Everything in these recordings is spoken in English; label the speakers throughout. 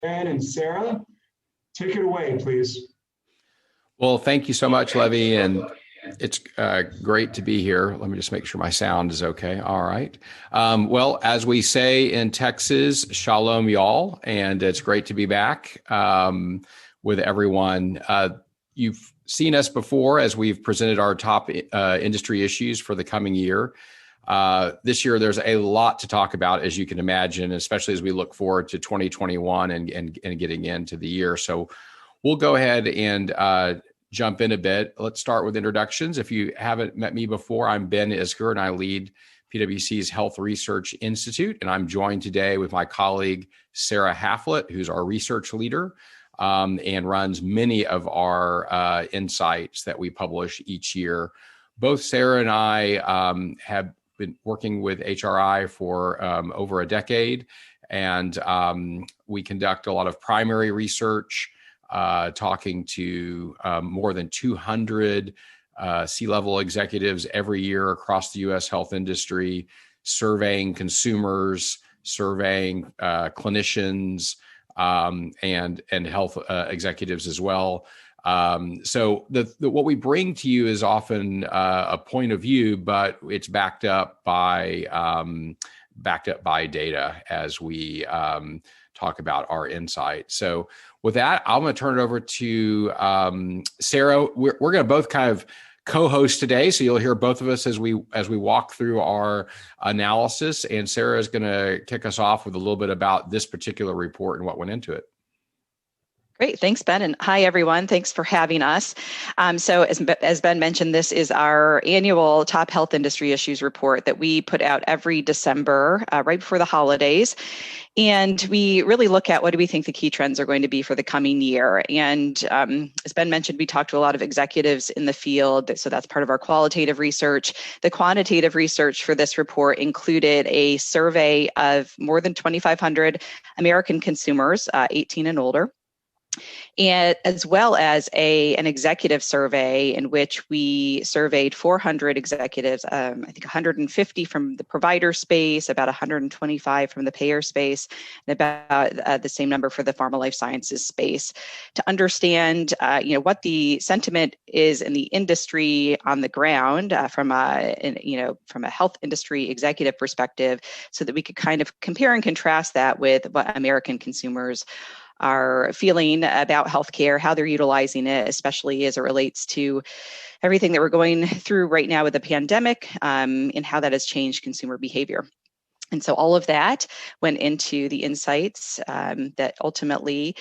Speaker 1: Ben and Sarah, take it away, please.
Speaker 2: Well, thank you so much, Levy, and it's great to be here. Let me just make sure my sound is okay. All right. Well, as we say in Texas, shalom, y'all, and it's great to be back with everyone. You've seen us before as we've presented our top industry issues for the coming year. This year, there's a lot to talk about, as you can imagine, especially as we look forward to 2021 and getting into the year. So we'll go ahead and jump in a bit. Let's start with introductions. If you haven't met me before, I'm Ben Isgur, and I lead PWC's Health Research Institute. And I'm joined today with my colleague, Sarah Haflett, who's our research leader and runs many of our insights that we publish each year. Both Sarah and I have been working with HRI for over a decade, and we conduct a lot of primary research, talking to more than 200 C-level executives every year across the U.S. health industry, surveying consumers, surveying clinicians, and health executives as well. So what we bring to you is often a point of view, but it's backed up by data as we talk about our insight. So with that, I'm going to turn it over to Sarah. We're going to both kind of co-host today, so you'll hear both of us as we walk through our analysis. And Sarah is going to kick us off with a little bit about this particular report and what went into it.
Speaker 3: Great. Thanks, Ben. And hi, everyone. Thanks for having us. So as Ben mentioned, this is our annual Top Health Industry Issues report that we put out every December, right before the holidays. And we really look at what do we think the key trends are going to be for the coming year. And as Ben mentioned, we talked to a lot of executives in the field. So that's part of our qualitative research. The quantitative research for this report included a survey of more than 2,500 American consumers, 18 and older, and as well as an executive survey in which we surveyed 400 executives, I think 150 from the provider space, about 125 from the payer space, and about the same number for the pharma life sciences space, to understand what the sentiment is in the industry on the ground from a health industry executive perspective, so that we could kind of compare and contrast that with what American consumers are feeling about healthcare, how they're utilizing it, especially as it relates to everything that we're going through right now with the pandemic, and how that has changed consumer behavior. And so all of that went into the insights that ultimately,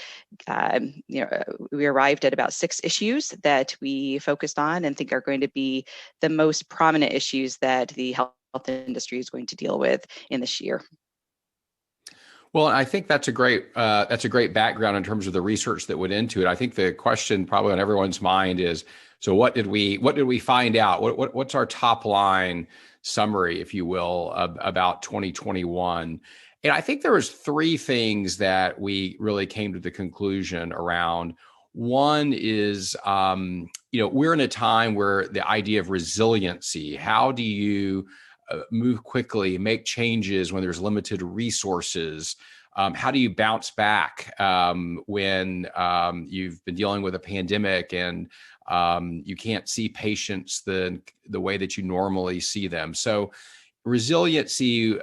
Speaker 3: we arrived at about 6 issues that we focused on and think are going to be the most prominent issues that the health industry is going to deal with in this year.
Speaker 2: Well, I think that's a great background in terms of the research that went into it. I think the question probably on everyone's mind is, so what did we find out? What's our top line summary, if you will, about 2021? And I think there was 3 things that we really came to the conclusion around. One is, we're in a time where the idea of resiliency, how do you move quickly, make changes when there's limited resources? How do you bounce back when you've been dealing with a pandemic and you can't see patients the way that you normally see them? So resiliency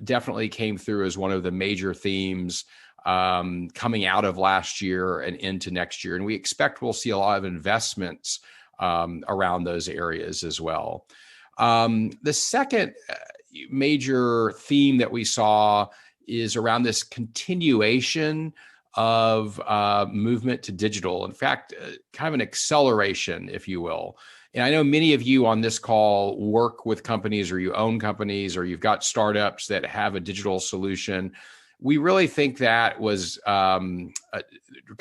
Speaker 2: definitely came through as one of the major themes coming out of last year and into next year. And we expect we'll see a lot of investments around those areas as well. The second major theme that we saw is around this continuation of movement to digital. In fact, kind of an acceleration, if you will. And I know many of you on this call work with companies, or you own companies, or you've got startups that have a digital solution. We really think that was kind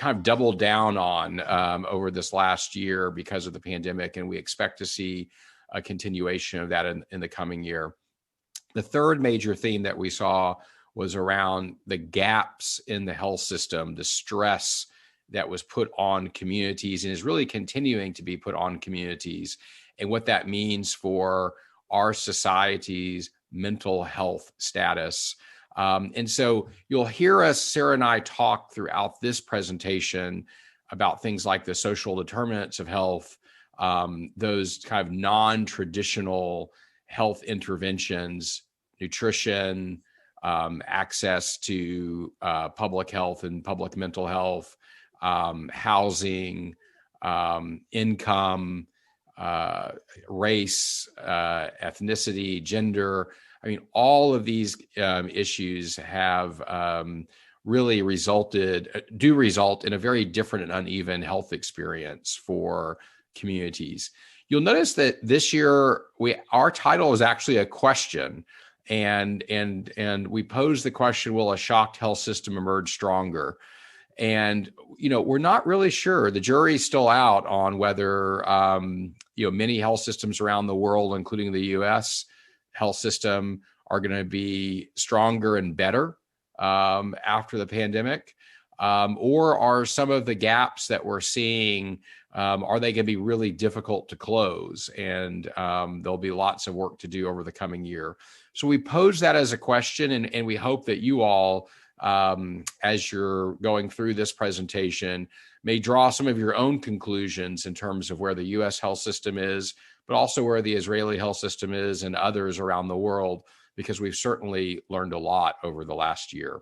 Speaker 2: of doubled down on over this last year because of the pandemic, and we expect to see a continuation of that in the coming year. The third major theme that we saw was around the gaps in the health system, the stress that was put on communities and is really continuing to be put on communities, and what that means for our society's mental health status. And so you'll hear us, Sarah and I, talk throughout this presentation about things like the social determinants of health, those kind of non-traditional health interventions, nutrition, access to public health and public mental health, housing, income, race, ethnicity, gender. I mean, all of these issues have really do result in a very different and uneven health experience for communities. You'll notice that this year our title is actually a question, and we pose the question: will a shocked health system emerge stronger? And we're not really sure. The jury's still out on whether many health systems around the world, including the U.S. health system, are going to be stronger and better after the pandemic, or are some of the gaps that we're seeing, are they going to be really difficult to close? And there'll be lots of work to do over the coming year. So we pose that as a question, and we hope that you all, as you're going through this presentation, may draw some of your own conclusions in terms of where the U.S. health system is, but also where the Israeli health system is and others around the world, because we've certainly learned a lot over the last year.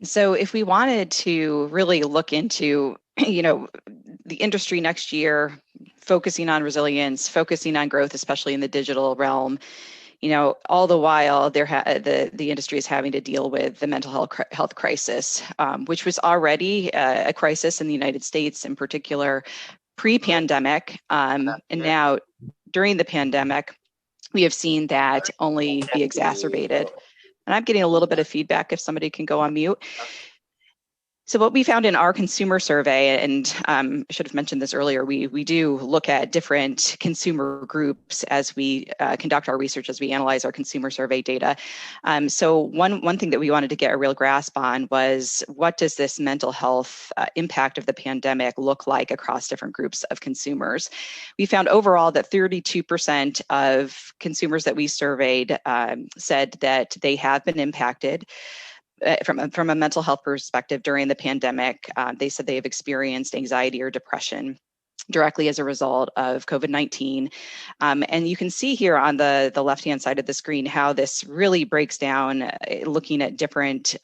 Speaker 3: So if we wanted to really look into, the industry next year, focusing on resilience, focusing on growth, especially in the digital realm, all the while the industry is having to deal with the mental health crisis, which was already a crisis in the United States in particular pre-pandemic. And now during the pandemic, we have seen that only be exacerbated. And I'm getting a little bit of feedback if somebody can go on mute. So what we found in our consumer survey, and I should have mentioned this earlier, we do look at different consumer groups as we conduct our research, as we analyze our consumer survey data. So one thing that we wanted to get a real grasp on was, what does this mental health impact of the pandemic look like across different groups of consumers? We found overall that 32% of consumers that we surveyed said that they have been impacted from a mental health perspective during the pandemic. They said they have experienced anxiety or depression directly as a result of COVID-19. And you can see here on the left-hand side of the screen how this really breaks down, looking at different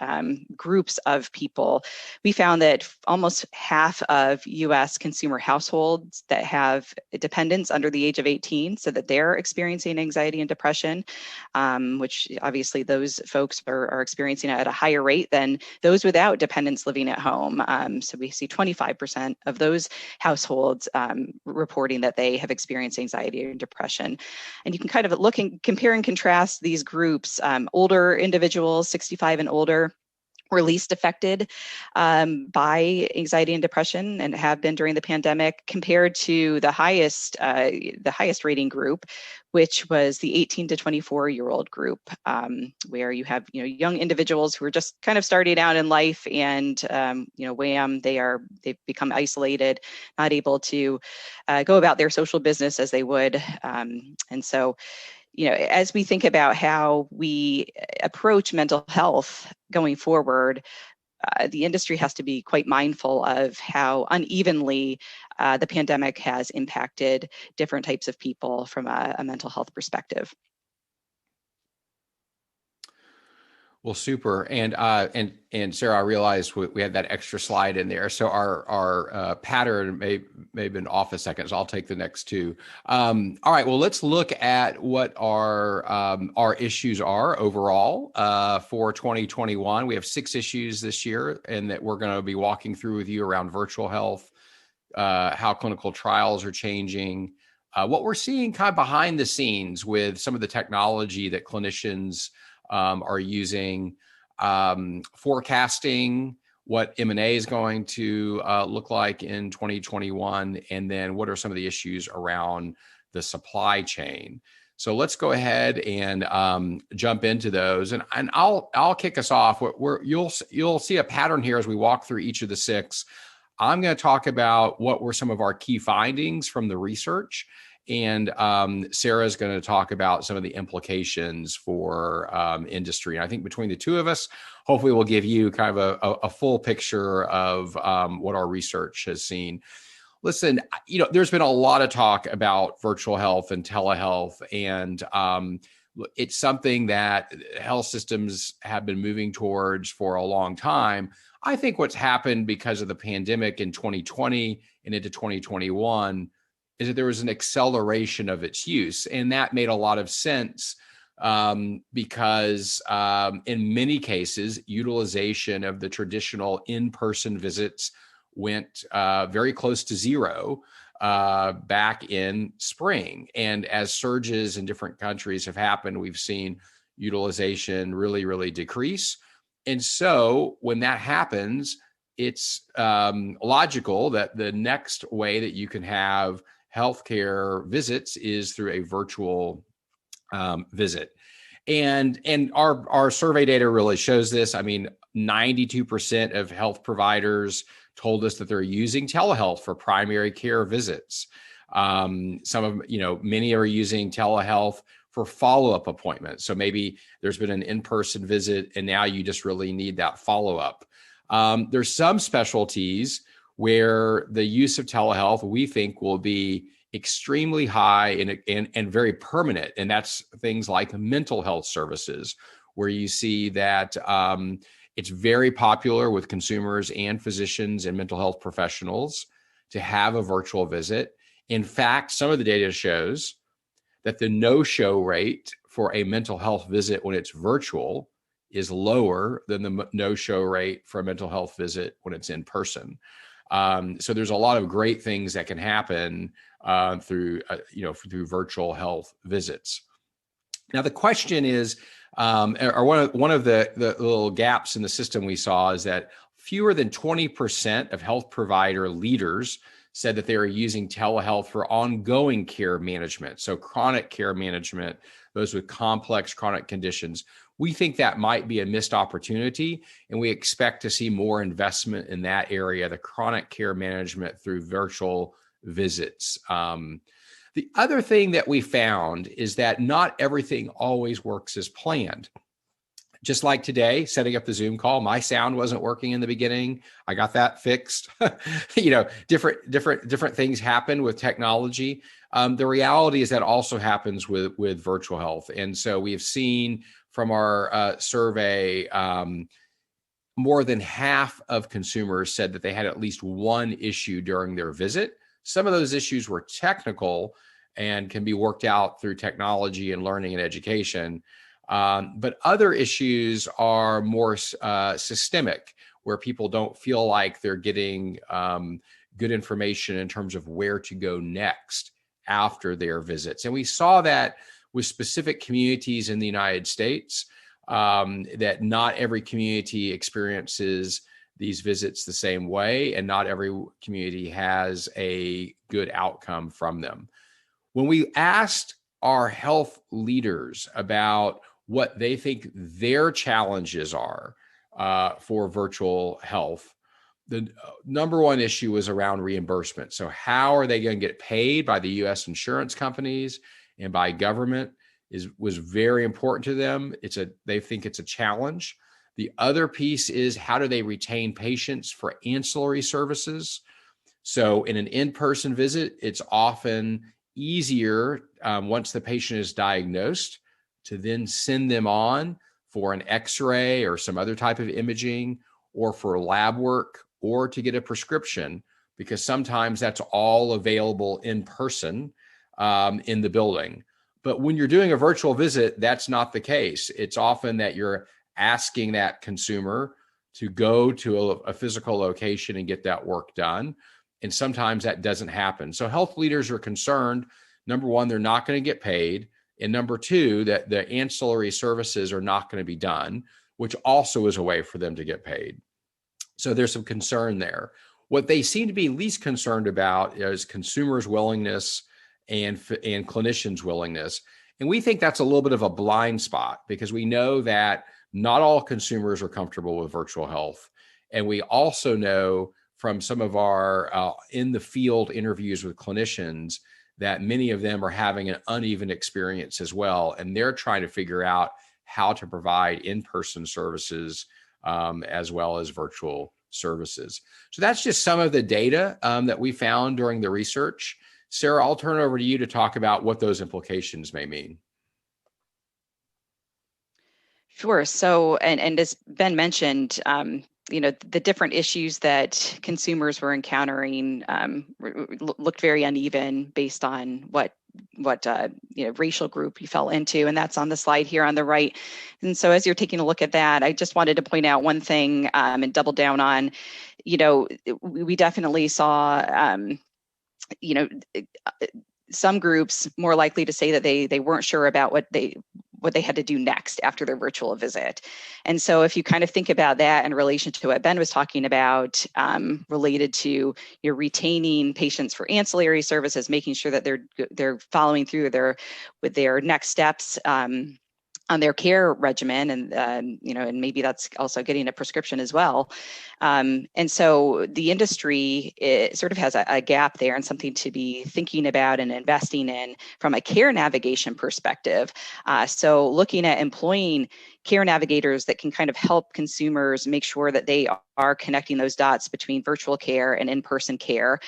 Speaker 3: groups of people. We found that almost half of US consumer households that have dependents under the age of 18, so that they're experiencing anxiety and depression, which obviously those folks are experiencing at a higher rate than those without dependents living at home. So we see 25% of those households reporting that they have experienced anxiety and depression. And you can kind of compare and contrast these groups. Older individuals, 65 and older, were least affected by anxiety and depression, and have been during the pandemic, compared to the highest rating group, which was the 18 to 24-year-old group, where you have young individuals who are just kind of starting out in life, and wham, they've become isolated, not able to go about their social business as they would, and so. As we think about how we approach mental health going forward, the industry has to be quite mindful of how unevenly the pandemic has impacted different types of people from a mental health perspective.
Speaker 2: Well, super. And Sarah, I realized we had that extra slide in there. So our pattern may have been off a second, so I'll take the next two. All right, well, let's look at what our issues are overall for 2021. We have 6 issues this year, and that we're going to be walking through with you around virtual health, how clinical trials are changing, what we're seeing kind of behind the scenes with some of the technology that clinicians are using, forecasting what M&A is going to look like in 2021, and then what are some of the issues around the supply chain. So let's go ahead and jump into those, and I'll kick us off. You'll see a pattern here as we walk through each of the 6. I'm going to talk about what were some of our key findings from the research, And Sarah's going to talk about some of the implications for industry. And I think between the two of us, hopefully we'll give you kind of a full picture of what our research has seen. Listen, there's been a lot of talk about virtual health and telehealth, and it's something that health systems have been moving towards for a long time. I think what's happened because of the pandemic in 2020 and into 2021 is that there was an acceleration of its use. And that made a lot of sense because in many cases, utilization of the traditional in-person visits went very close to zero back in spring. And as surges in different countries have happened, we've seen utilization really, really decrease. And so when that happens, it's logical that the next way that you can have healthcare visits is through a virtual visit. And our survey data really shows this. I mean, 92% of health providers told us that they're using telehealth for primary care visits. Some of, many are using telehealth for follow-up appointments. So maybe there's been an in-person visit and now you just really need that follow-up. There's some specialties where the use of telehealth, we think, will be extremely high and very permanent. And that's things like mental health services, where you see that it's very popular with consumers and physicians and mental health professionals to have a virtual visit. In fact, some of the data shows that the no-show rate for a mental health visit when it's virtual is lower than the no-show rate for a mental health visit when it's in person. So there's a lot of great things that can happen through virtual health visits. Now, the question is, or one of the little gaps in the system we saw is that fewer than 20% of health provider leaders said that they are using telehealth for ongoing care management. So chronic care management, those with complex chronic conditions. We think that might be a missed opportunity, and we expect to see more investment in that area, the chronic care management through virtual visits. The other thing that we found is that not everything always works as planned. Just like today, setting up the Zoom call, my sound wasn't working in the beginning. I got that fixed. Different things happen with technology. The reality is that also happens with virtual health. And so we have seen from our survey, more than half of consumers said that they had at least one issue during their visit. Some of those issues were technical and can be worked out through technology and learning and education. But other issues are more systemic, where people don't feel like they're getting good information in terms of where to go next after their visits. And we saw that with specific communities in the United States, that not every community experiences these visits the same way, and not every community has a good outcome from them. When we asked our health leaders about what they think their challenges are for virtual health, the number one issue was around reimbursement. So how are they going to get paid by the U.S. insurance companies and by government was very important to them. They think it's a challenge. The other piece is, how do they retain patients for ancillary services? So in an in-person visit, it's often easier once the patient is diagnosed to then send them on for an X-ray or some other type of imaging, or for lab work, or to get a prescription, because sometimes that's all available in person in the building. But when you're doing a virtual visit, that's not the case. It's often that you're asking that consumer to go to a physical location and get that work done. And sometimes that doesn't happen. So health leaders are concerned, number one, they're not going to get paid. And number two, that the ancillary services are not going to be done, which also is a way for them to get paid. So there's some concern there. What they seem to be least concerned about is consumers' willingness and clinicians' willingness. And we think that's a little bit of a blind spot, because we know that not all consumers are comfortable with virtual health. And we also know from some of our in the field interviews with clinicians that many of them are having an uneven experience as well. And they're trying to figure out how to provide in-person services as well as virtual services. So that's just some of the data that we found during the research. Sarah, I'll turn it over to you to talk about what those implications may mean.
Speaker 3: Sure. So, and as Ben mentioned, the different issues that consumers were encountering looked very uneven based on what racial group you fell into, and that's on the slide here on the right. And so, as you're taking a look at that, I just wanted to point out one thing and double down on, we definitely saw, some groups more likely to say that they weren't sure about what they had to do next after their virtual visit. And so if you kind of think about that in relation to what Ben was talking about, related to retaining patients for ancillary services, making sure that they're following through with their next steps on their care regimen, and maybe that's also getting a prescription as well. And so the industry sort of has a gap there, and something to be thinking about and investing in from a care navigation perspective. So looking at employing care navigators that can kind of help consumers make sure that they are connecting those dots between virtual care and in-person care.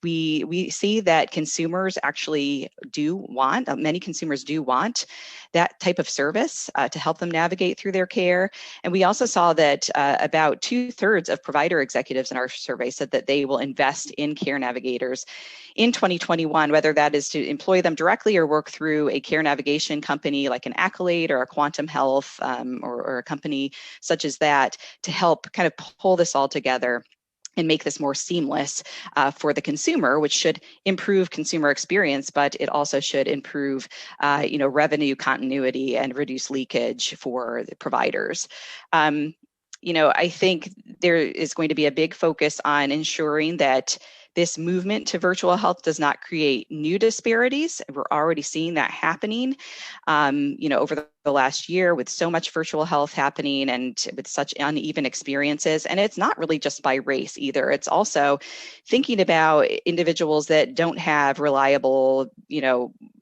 Speaker 3: We see that consumers actually many consumers do want that type of service to help them navigate through their care. And we also saw that about 2/3 of provider executives in our survey said that they will invest in care navigators in 2021, whether that is to employ them directly or work through a care navigation company like an Accolade or a Quantum Health or a company such as that, to help kind of pull this all together and make this more seamless for the consumer, which should improve consumer experience, but it also should improve, revenue continuity and reduce leakage for the providers. I think there is going to be a big focus on ensuring that this movement to virtual health does not create new disparities. We're already seeing that happening, over the last year with so much virtual health happening and with such uneven experiences. And it's not really just by race either. It's also thinking about individuals that don't have reliable,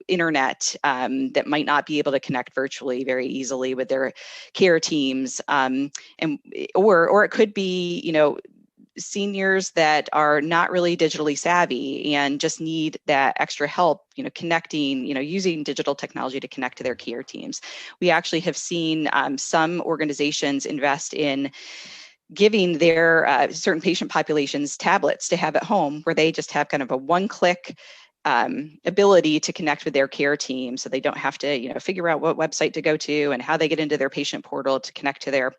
Speaker 3: internet, that might not be able to connect virtually very easily with their care teams, or it could be, seniors that are not really digitally savvy and just need that extra help, connecting, using digital technology to connect to their care teams. We actually have seen some organizations invest in giving their certain patient populations tablets to have at home, where they just have kind of a one-click ability to connect with their care team, so they don't have to, figure out what website to go to and how they get into their patient portal to connect to their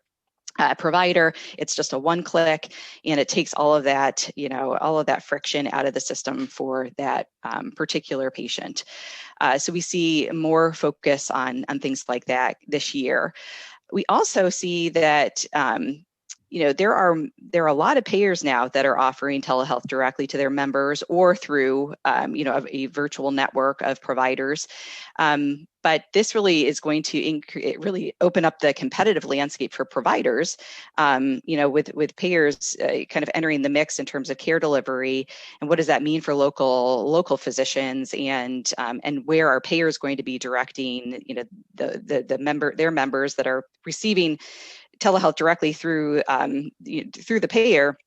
Speaker 3: provider. It's just a one click, and it takes all of that, all of that friction out of the system for that particular patient. So we see more focus on things like that this year. We also see that there are a lot of payers now that are offering telehealth directly to their members or through a virtual network of providers. But this really is going to really open up the competitive landscape for providers, with payers kind of entering the mix in terms of care delivery. And what does that mean for local physicians, and where are payers going to be directing, their members that are receiving telehealth directly through the payer?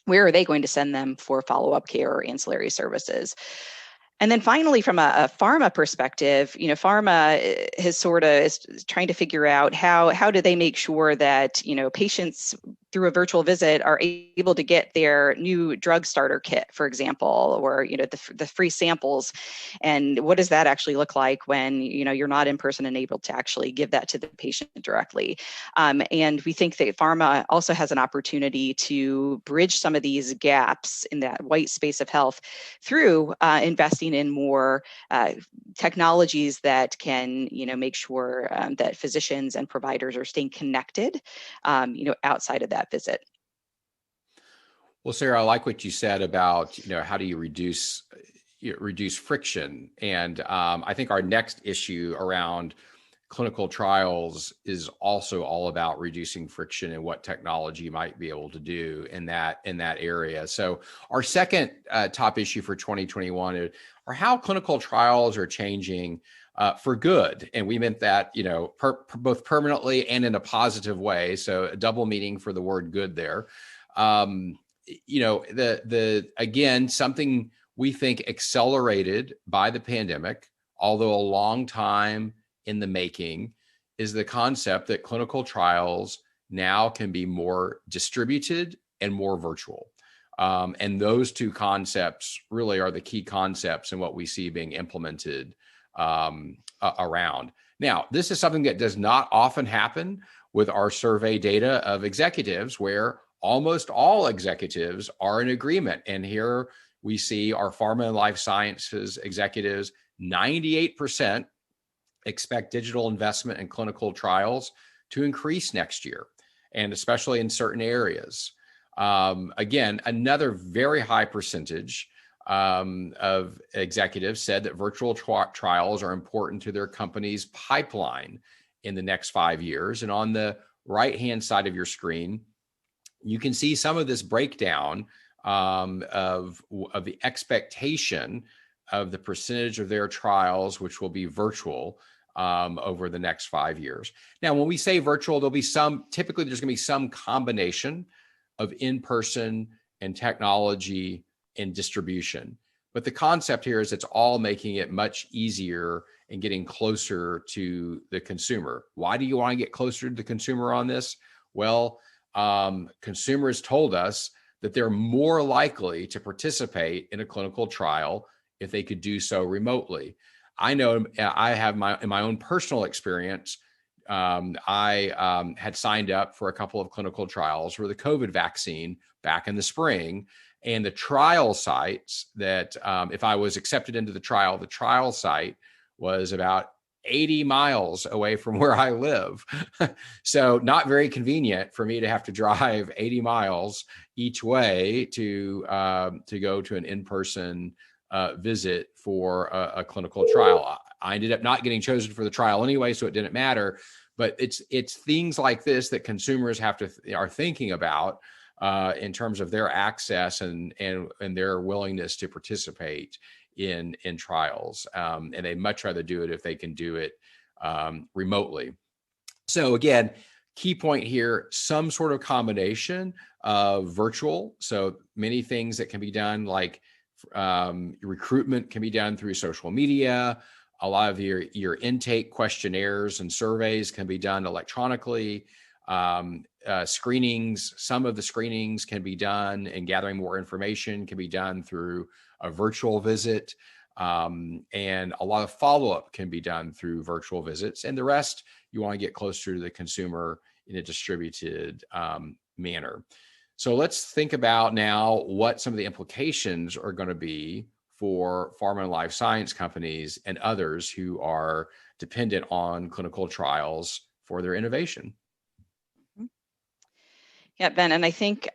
Speaker 3: Where are they going to send them for follow-up care or ancillary services? And then finally, from a pharma perspective, pharma is trying to figure out how do they make sure that, patients through a virtual visit are able to get their new drug starter kit, for example, or, the free samples. And what does that actually look like when, you're not in person and able to actually give that to the patient directly? And we think that pharma also has an opportunity to bridge some of these gaps in that white space of health through investing in more technologies that can, make sure that physicians and providers are staying connected, outside of that visit.
Speaker 2: Well, Sarah, I like what you said about, how do you reduce friction? And I think our next issue around clinical trials is also all about reducing friction and what technology might be able to do in that area. So our second top issue for 2021 are how clinical trials are changing for good. And we meant that, both permanently and in a positive way. So a double meaning for the word good there. Again, something we think accelerated by the pandemic, although a long time in the making, is the concept that clinical trials now can be more distributed and more virtual. And those two concepts really are the key concepts in what we see being implemented around. Now, this is something that does not often happen with our survey data of executives, where almost all executives are in agreement. And here we see our pharma and life sciences executives, 98% expect digital investment in clinical trials to increase next year, and especially in certain areas. Again, another very high percentage of executives said that virtual trials are important to their company's pipeline in the next 5 years. And on the right-hand side of your screen, you can see some of this breakdown of the expectation of the percentage of their trials which will be virtual over the next 5 years. Now, when we say virtual, typically there's going to be some combination of in-person and technology and distribution. But the concept here is it's all making it much easier and getting closer to the consumer. Why do you want to get closer to the consumer on this? Well, consumers told us that they're more likely to participate in a clinical trial if they could do so remotely. I know I have in my own personal experience, I had signed up for a couple of clinical trials for the COVID vaccine back in the spring. And the trial sites that, if I was accepted into the trial site was about 80 miles away from where I live. So not very convenient for me to have to drive 80 miles each way to go to an in-person visit for a clinical trial. I ended up not getting chosen for the trial anyway, so it didn't matter. But it's things like this that consumers are thinking about in terms of their access and their willingness to participate in trials. And they'd much rather do it if they can do it remotely. So again, key point here, some sort of combination of virtual. So many things that can be done, like recruitment can be done through social media. A lot of your intake questionnaires and surveys can be done electronically. Screenings, some of the screenings can be done, and gathering more information can be done through a virtual visit. And a lot of follow-up can be done through virtual visits. And the rest, you want to get closer to the consumer in a distributed manner. So let's think about now what some of the implications are going to be for pharma and life science companies and others who are dependent on clinical trials for their innovation.
Speaker 3: Yeah, Ben, and I think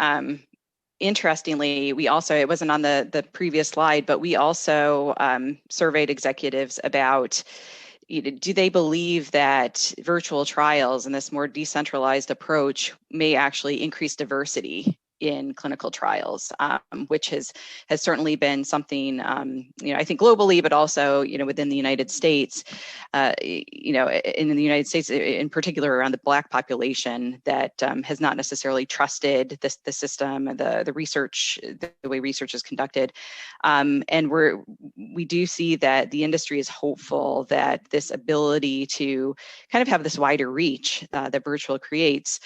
Speaker 3: interestingly, we also, it wasn't on the previous slide, but we also surveyed executives about, do they believe that virtual trials and this more decentralized approach may actually increase diversity in clinical trials, which has certainly been something, I think globally, but also, within the United States, in the United States, in particular around the Black population that has not necessarily trusted the system, the research, the way research is conducted. And we do see that the industry is hopeful that this ability to kind of have this wider reach that virtual creates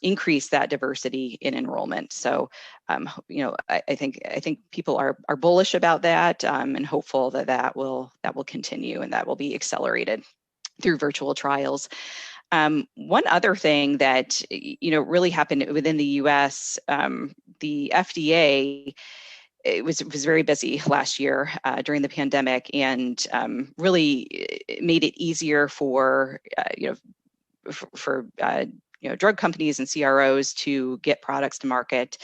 Speaker 3: increase that diversity in enrollment. So, I think people are bullish about that and hopeful that will continue and that will be accelerated through virtual trials. One other thing that really happened within the U.S., the FDA. It was very busy last year during the pandemic, and really made it easier for drug companies and CROs to get products to market.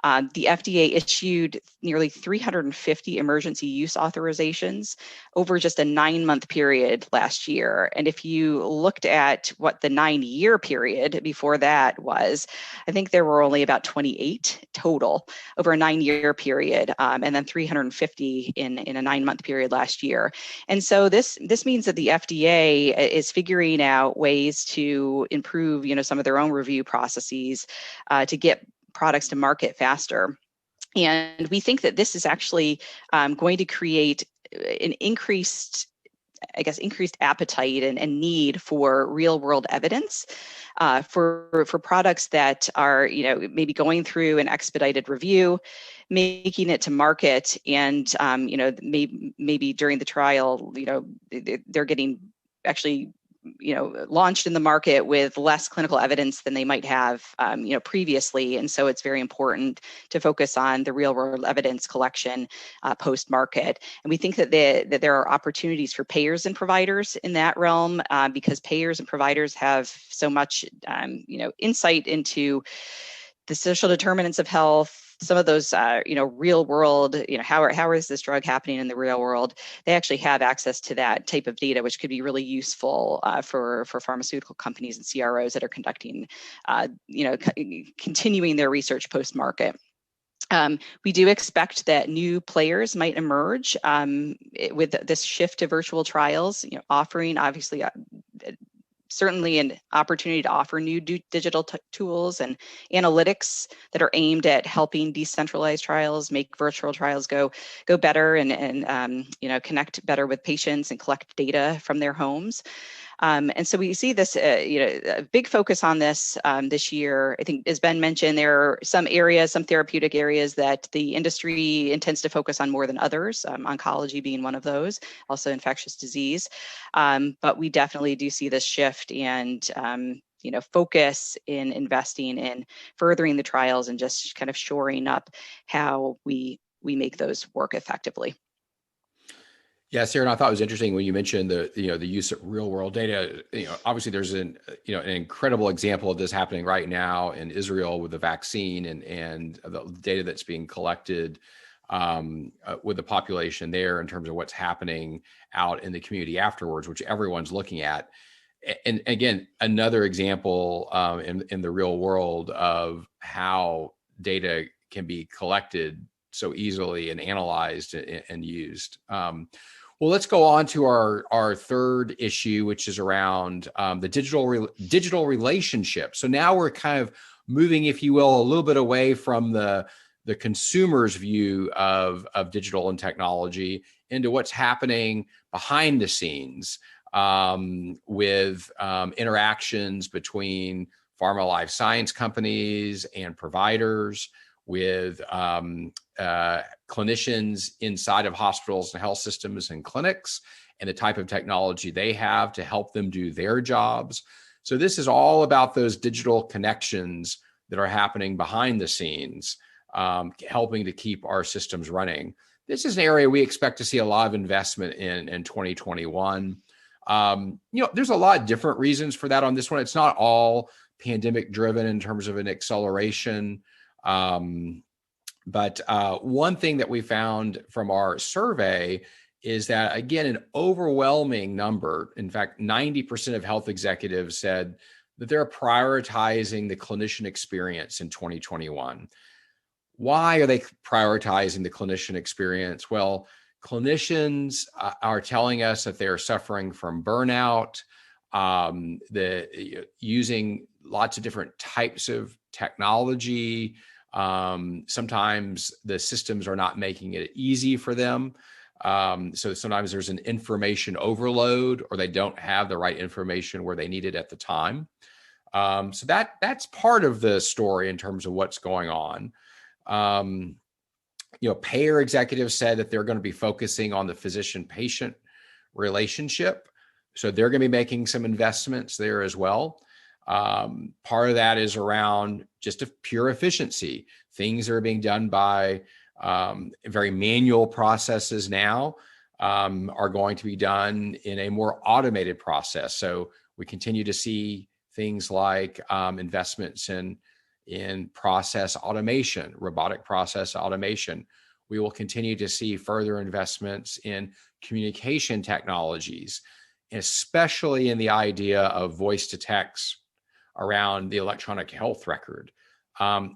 Speaker 3: The FDA issued nearly 350 emergency use authorizations over just a 9-month period last year. And if you looked at what the 9-year period before that was, I think there were only about 28 total over a 9-year period, and then 350 in a 9-month period last year. And so this means that the FDA is figuring out ways to improve, some of their own review processes to get products to market faster. And we think that this is actually going to create an increased appetite and need for real world evidence for products that are, maybe going through an expedited review, making it to market, and maybe during the trial, they're getting actually launched in the market with less clinical evidence than they might have previously. And so it's very important to focus on the real world evidence collection post market. And we think that there are opportunities for payers and providers in that realm, because payers and providers have so much insight into the social determinants of health, some of those, real world, how is this drug happening in the real world? They actually have access to that type of data, which could be really useful for pharmaceutical companies and CROs that are conducting, continuing their research post-market. We do expect that new players might emerge with this shift to virtual trials, offering obviously certainly an opportunity to offer new digital tools and analytics that are aimed at helping decentralized trials make virtual trials go better and connect better with patients and collect data from their homes. And so we see this, a big focus on this this year. I think, as Ben mentioned, there are some therapeutic areas that the industry intends to focus on more than others, oncology being one of those, also infectious disease. But we definitely do see this shift and focus in investing in furthering the trials and just kind of shoring up how we make those work effectively.
Speaker 2: Yeah, Sarah, I thought it was interesting when you mentioned the use of real world data. Obviously there's an incredible example of this happening right now in Israel with the vaccine and the data that's being collected with the population there in terms of what's happening out in the community afterwards, which everyone's looking at. And again, another example in the real world of how data can be collected so easily and analyzed and used. Well, let's go on to our third issue, which is around the digital relationship. So now we're kind of moving, if you will, a little bit away from the consumer's view of digital and technology into what's happening behind the scenes with interactions between pharma life science companies and providers, with clinicians inside of hospitals and health systems and clinics, and the type of technology they have to help them do their jobs. So this is all about those digital connections that are happening behind the scenes, helping to keep our systems running. This is an area we expect to see a lot of investment in 2021. There's a lot of different reasons for that on this one. It's not all pandemic driven in terms of an acceleration. But one thing that we found from our survey is that, again, an overwhelming number, in fact, 90% of health executives said that they're prioritizing the clinician experience in 2021. Why are they prioritizing the clinician experience? Well, clinicians are telling us that they are suffering from burnout, using lots of different types of technology. Sometimes the systems are not making it easy for them. So sometimes there's an information overload, or they don't have the right information where they need it at the time. So that's part of the story in terms of what's going on. Payer executives said that they're going to be focusing on the physician-patient relationship. So they're going to be making some investments there as well. Part of that is around just a pure efficiency. Things that are being done by very manual processes now are going to be done in a more automated process. So we continue to see things like investments in in process automation, robotic process automation. We will continue to see further investments in communication technologies, especially in the idea of voice to text around the electronic health record.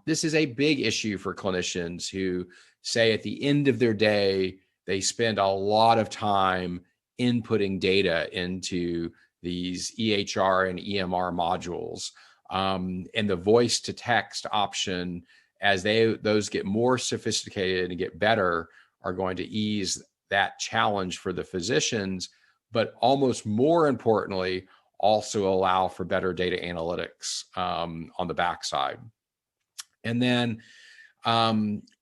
Speaker 2: This is a big issue for clinicians who say at the end of their day, they spend a lot of time inputting data into these EHR and EMR modules. And the voice to text option, as those get more sophisticated and get better, are going to ease that challenge for the physicians, but almost more importantly, also allow for better data analytics on the backside. And then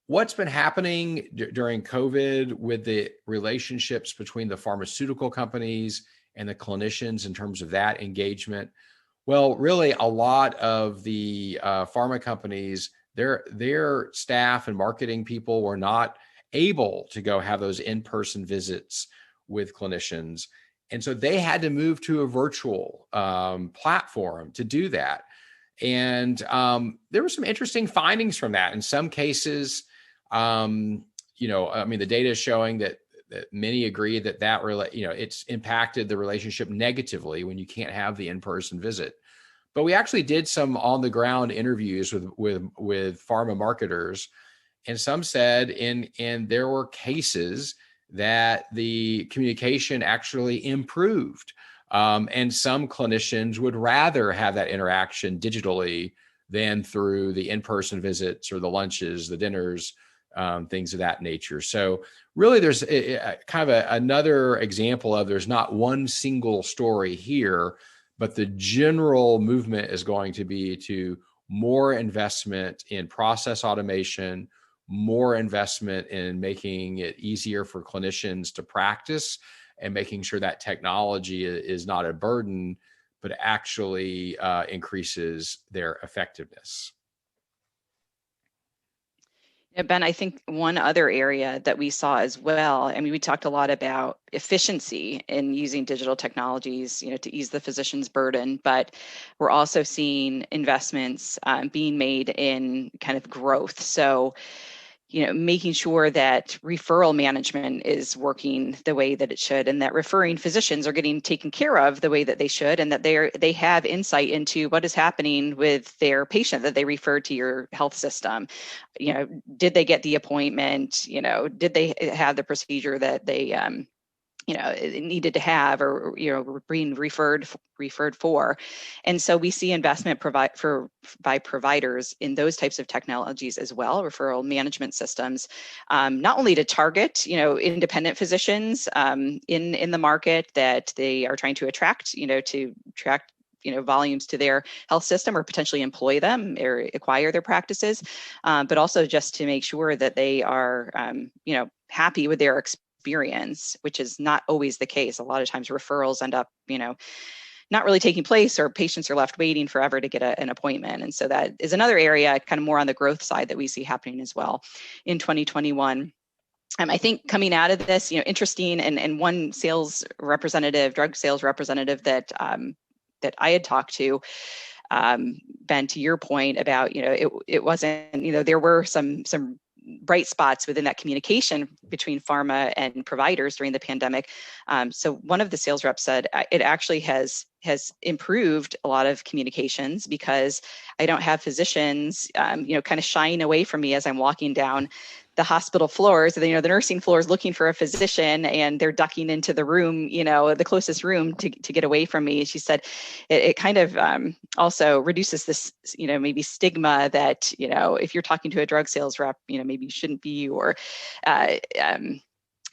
Speaker 2: what's been happening during COVID with the relationships between the pharmaceutical companies and the clinicians in terms of that engagement? Well, really, a lot of the pharma companies, their staff and marketing people were not able to go have those in-person visits with clinicians. And so they had to move to a virtual platform to do that. And there were some interesting findings from that. In some cases, the data is showing that many agree that it's impacted the relationship negatively when you can't have the in-person visit. But we actually did some on-the-ground interviews with pharma marketers, and some said and there were cases that the communication actually improved. And some clinicians would rather have that interaction digitally than through the in-person visits or the lunches, the dinners, things of that nature. So really there's another example of there's not one single story here, but the general movement is going to be to more investment in process automation, more investment in making it easier for clinicians to practice, and making sure that technology is not a burden, but actually increases their effectiveness.
Speaker 3: Yeah, Ben, I think one other area that we saw as well, I mean, we talked a lot about efficiency in using digital technologies, to ease the physician's burden, but we're also seeing investments being made in kind of growth. So, making sure that referral management is working the way that it should, and that referring physicians are getting taken care of the way that they should, and that they have insight into what is happening with their patient that they referred to your health system. Did they get the appointment? Did they have the procedure that they needed to have, or being referred for. And so we see investment by providers in those types of technologies as well, referral management systems, not only to target independent physicians in the market that they are trying to attract, to attract volumes to their health system, or potentially employ them or acquire their practices, but also just to make sure that they are happy with their experience, which is not always the case. A lot of times referrals end up, not really taking place, or patients are left waiting forever to get an appointment. And so that is another area kind of more on the growth side that we see happening as well in 2021. I think coming out of this, interesting, and one drug sales representative that I had talked to, Ben, to your point about, it wasn't, there were some bright spots within that communication between pharma and providers during the pandemic. So one of the sales reps said it actually has improved a lot of communications, because I don't have physicians, kind of shying away from me as I'm walking down the hospital floors, the nursing floors, looking for a physician, and they're ducking into the room, the closest room to get away from me. She said it kind of also reduces this, maybe stigma that, if you're talking to a drug sales rep, maybe you shouldn't be, or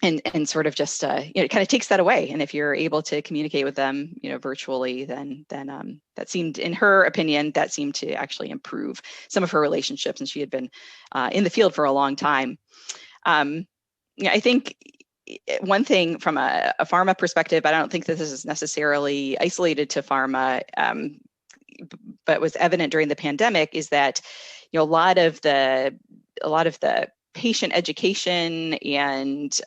Speaker 3: and sort of just it kind of takes that away. And if you're able to communicate with them virtually, then that seemed, in her opinion, that seemed to actually improve some of her relationships, and she had been in the field for a long time. I think one thing from a pharma perspective, I don't think that this is necessarily isolated to pharma, but was evident during the pandemic, is that a lot of the patient education and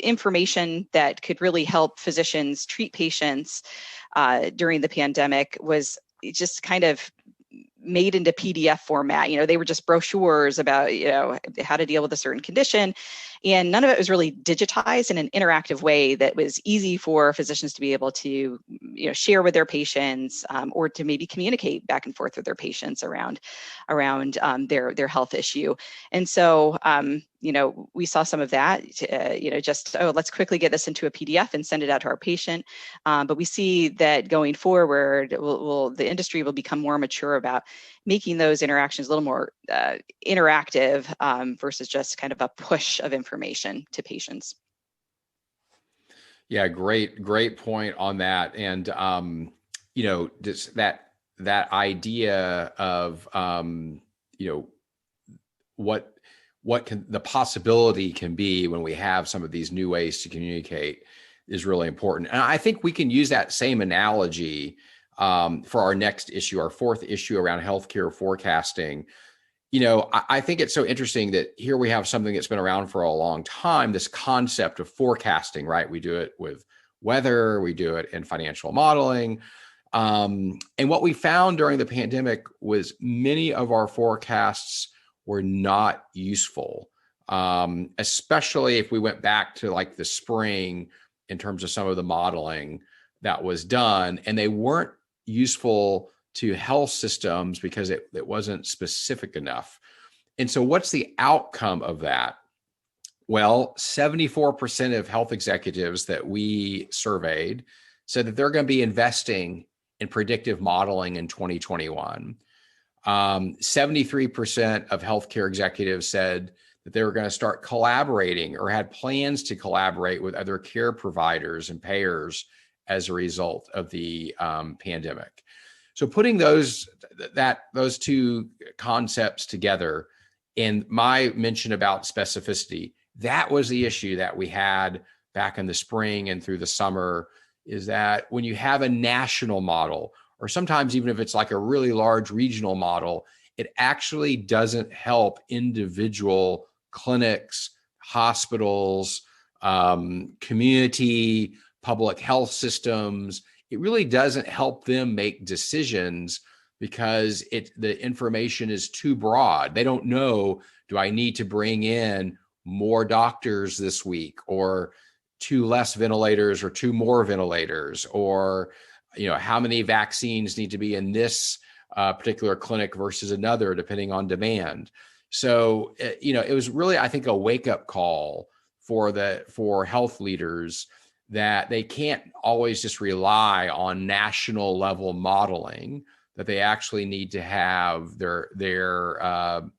Speaker 3: information that could really help physicians treat patients during the pandemic was just kind of made into PDF format. You know, they were just brochures about, you know, how to deal with a certain condition. And none of it was really digitized in an interactive way that was easy for physicians to be able to, you know, share with their patients, or to maybe communicate back and forth with their patients around their health issue. And so, you know, we saw some of that, you know, just, oh, let's quickly get this into a PDF and send it out to our patient. But we see that going forward, the industry will become more mature about making those interactions a little more interactive versus just kind of a push of information to patients.
Speaker 2: Yeah, great point on that. And you know, just that idea of you know, what can the possibility can be when we have some of these new ways to communicate is really important. And I think we can use that same analogy for our next issue, our fourth issue around healthcare forecasting. You know, I think it's so interesting that here we have something that's been around for a long time, this concept of forecasting, right? We do it with weather, we do it in financial modeling. And what we found during the pandemic was many of our forecasts were not useful, especially if we went back to like the spring in terms of some of the modeling that was done, and they weren't useful to health systems because it wasn't specific enough. And so what's the outcome of that? Well, 74% of health executives that we surveyed said that they're going to be investing in predictive modeling in 2021. 73% of healthcare executives said that they were going to start collaborating or had plans to collaborate with other care providers and payers as a result of the pandemic. So putting those two concepts together, and my mention about specificity, that was the issue that we had back in the spring and through the summer, is that when you have a national model, or sometimes even if it's like a really large regional model, it actually doesn't help individual clinics, hospitals, community, public health systems. It really doesn't help them make decisions because the information is too broad. They don't know, do I need to bring in more doctors this week, or 2 less ventilators, or 2 more ventilators, or, you know, how many vaccines need to be in this particular clinic versus another, depending on demand. So, you know, it was really, I think, a wake-up call for health leaders that they can't always just rely on national level modeling, that they actually need to have their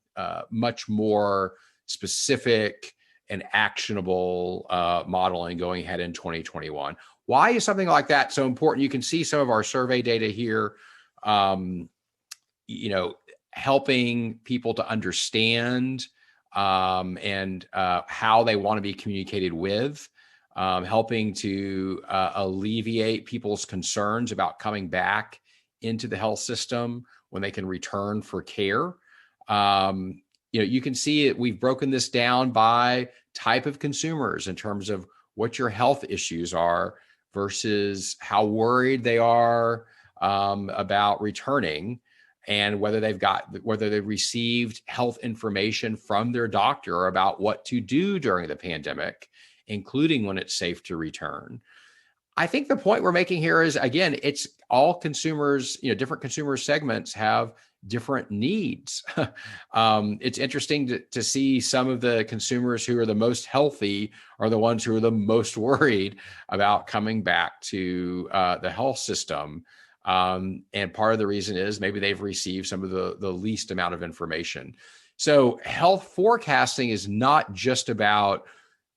Speaker 2: much more specific and actionable modeling going ahead in 2021. Why is something like that so important? You can see some of our survey data here, you know, helping people to understand and how they want to be communicated with. Helping to alleviate people's concerns about coming back into the health system when they can return for care. You know, you can see it. We've broken this down by type of consumers in terms of what your health issues are versus how worried they are about returning, and whether they've received health information from their doctor about what to do during the pandemic, including when it's safe to return. I think the point we're making here is, again, it's all consumers, you know, different consumer segments have different needs. It's interesting to see some of the consumers who are the most healthy are the ones who are the most worried about coming back to the health system. And part of the reason is maybe they've received some of the least amount of information. So health forecasting is not just about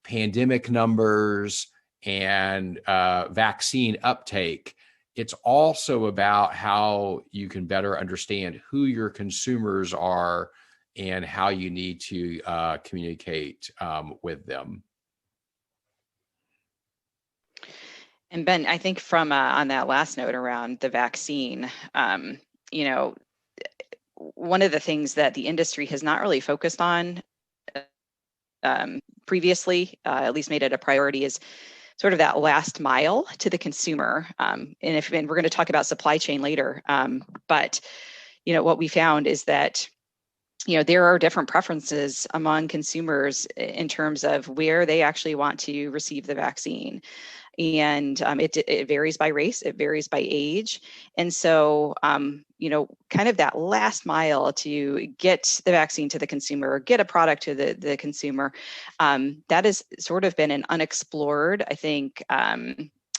Speaker 2: pandemic numbers and vaccine uptake. It's also about how you can better understand who your consumers are and how you need to communicate with them.
Speaker 3: And Ben, I think from on that last note around the vaccine, you know, one of the things that the industry has not really focused on previously, at least made it a priority, is sort of that last mile to the consumer. And we're going to talk about supply chain later, but what we found is that there are different preferences among consumers in terms of where they actually want to receive the vaccine. And it varies by race, it varies by age. And so, kind of that last mile to get the vaccine to the consumer or get a product to the consumer, that has sort of been an unexplored, I think,